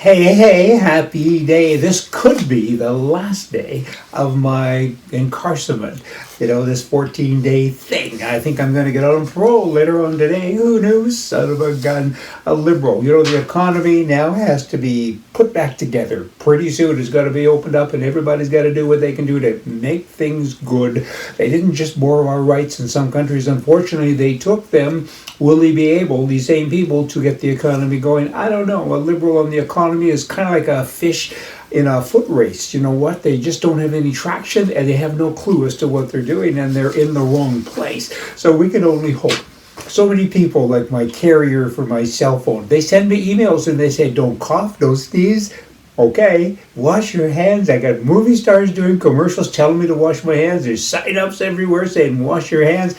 Hey, hey, happy day. This could be the last day of my incarcerament. This 14-day thing. I think I'm going to get out on parole later on today. Who knew? Son of a gun. A liberal. The economy now has to be put back together. Pretty soon it's got to be opened up and everybody's got to do what they can do to make things good. They didn't just borrow our rights in some countries. Unfortunately, they took them. Will they be able, these same people, to get the economy going? I don't know. A liberal on the economy is kind of like a fish in a foot race. You know what? They just don't have any traction and they have no clue as to what they're doing and they're in the wrong place. So we can only hope. So many people, like my carrier for my cell phone, they send me emails and they say, don't cough, don't sneeze. Okay, wash your hands. I got movie stars doing commercials telling me to wash my hands. There's sign-ups everywhere saying wash your hands.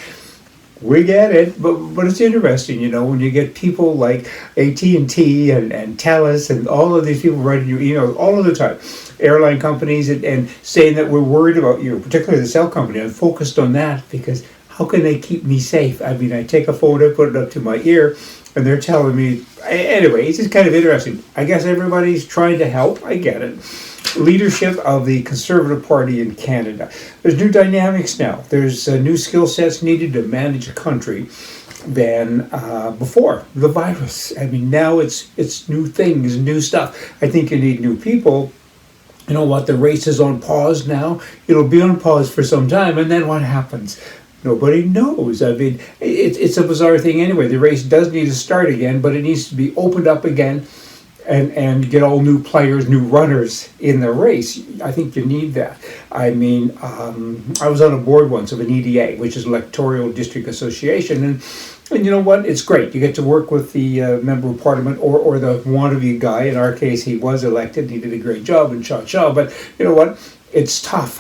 We get it, but it's interesting, when you get people like AT&T and TELUS and all of these people writing you emails all of the time, airline companies, and saying that we're worried about you, particularly the cell company. I'm focused on that because how can they keep me safe? I mean, I take a photo, put it up to my ear, and they're telling me. Anyway, it's just kind of interesting. I guess everybody's trying to help. I get it. Leadership of the Conservative Party in Canada. There's new dynamics now. There's new skill sets needed to manage a country than before the virus. I mean, now it's new things, new stuff. I think you need new people. You know what? The race is on pause now. It'll be on pause for some time, and then what happens? Nobody knows. I mean, it's a bizarre thing anyway. The race does need to start again, but it needs to be opened up again and get all new players, new runners in the race. I think you need that. I mean, I was on a board once of an EDA, which is Electoral District Association, and you know what? It's great. You get to work with the member of parliament or the wannabe guy. In our case, he was elected. He did a great job in Cha-Cha, but you know what? It's tough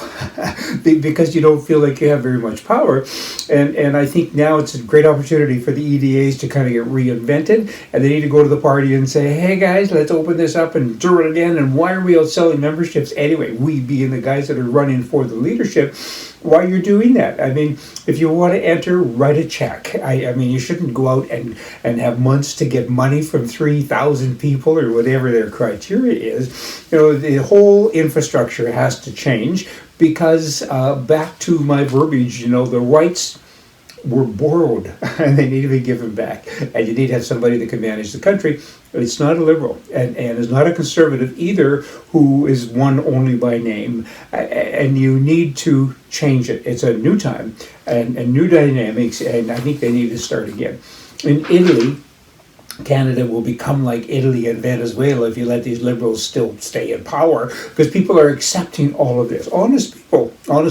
because you don't feel like you have very much power. And I think now it's a great opportunity for the EDAs to kind of get reinvented. And they need to go to the party and say, hey guys, let's open this up and do it again. And why are we outselling memberships anyway? We being the guys that are running for the leadership. Why you're doing that? I mean, if you want to enter, write a check. I mean, you shouldn't go out and have months to get money from 3,000 people or whatever their criteria is. The whole infrastructure has to change because back to my verbiage, the rights were borrowed and they need to be given back. And you need to have somebody that can manage the country. It's not a liberal and is not a conservative either who is one only by name. And you need to change it. It's a new time and new dynamics, and I think they need to start again. In Italy, Canada will become like Italy and Venezuela if you let these liberals still stay in power, because people are accepting all of this. Honest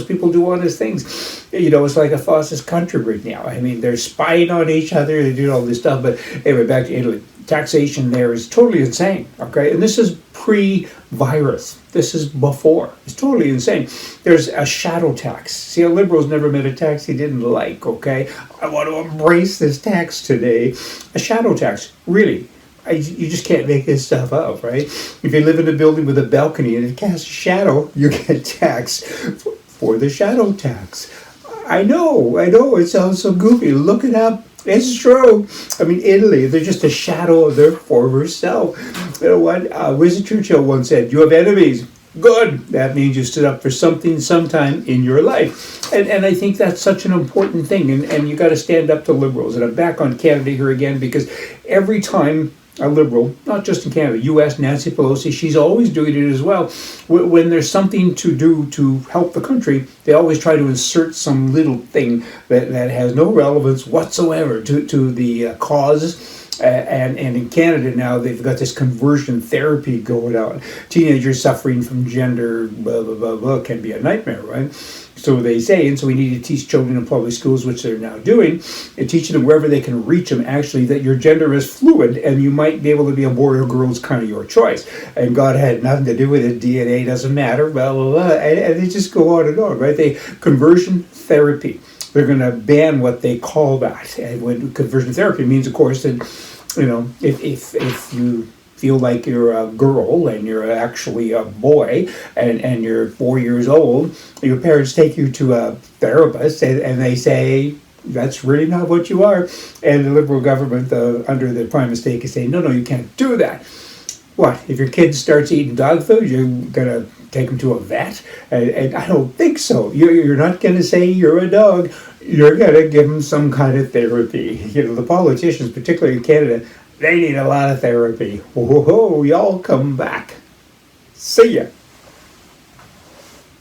people do honest things. It's like a fascist country right now. I mean, they're spying on each other, they're doing all this stuff. But anyway, back to Italy. Taxation there is totally insane, okay? And this is pre-virus. This is before. It's totally insane. There's a shadow tax. See, a liberal's never met a tax he didn't like, okay? I want to embrace this tax today. A shadow tax, really. You just can't make this stuff up, right? If you live in a building with a balcony and it casts a shadow, you get taxed for the shadow tax. I know, it sounds so goofy. Look it up. It's true. I mean, Italy, they're just a shadow of their former self. You know what? Winston Churchill once said, you have enemies. Good. That means you stood up for something sometime in your life. And I think that's such an important thing. And you got to stand up to liberals. And I'm back on Canada here again because every time a liberal, not just in Canada, U.S., Nancy Pelosi, she's always doing it as well. When there's something to do to help the country, they always try to insert some little thing that has no relevance whatsoever to the cause. And in Canada now, they've got this conversion therapy going on. Teenagers suffering from gender, blah, blah, blah, blah, can be a nightmare, right? So they say, and so we need to teach children in public schools, which they're now doing, and teaching them wherever they can reach them, actually, that your gender is fluid, and you might be able to be a boy or girl. It's kind of your choice. And God had nothing to do with it. DNA doesn't matter, blah, blah, blah. And they just go on and on, right? Conversion therapy. They're going to ban what they call that. And when conversion therapy means, of course, that, if you feel like you're a girl and you're actually a boy and you're 4 years old, your parents take you to a therapist and they say, that's really not what you are. And the Liberal government, under the Prime Minister, is saying, no, you can't do that. What, if your kid starts eating dog food, you're going to take him to a vet? And I don't think so. You're not going to say you're a dog. You're going to give him some kind of therapy. The politicians, particularly in Canada, they need a lot of therapy. Whoa, y'all come back. See ya.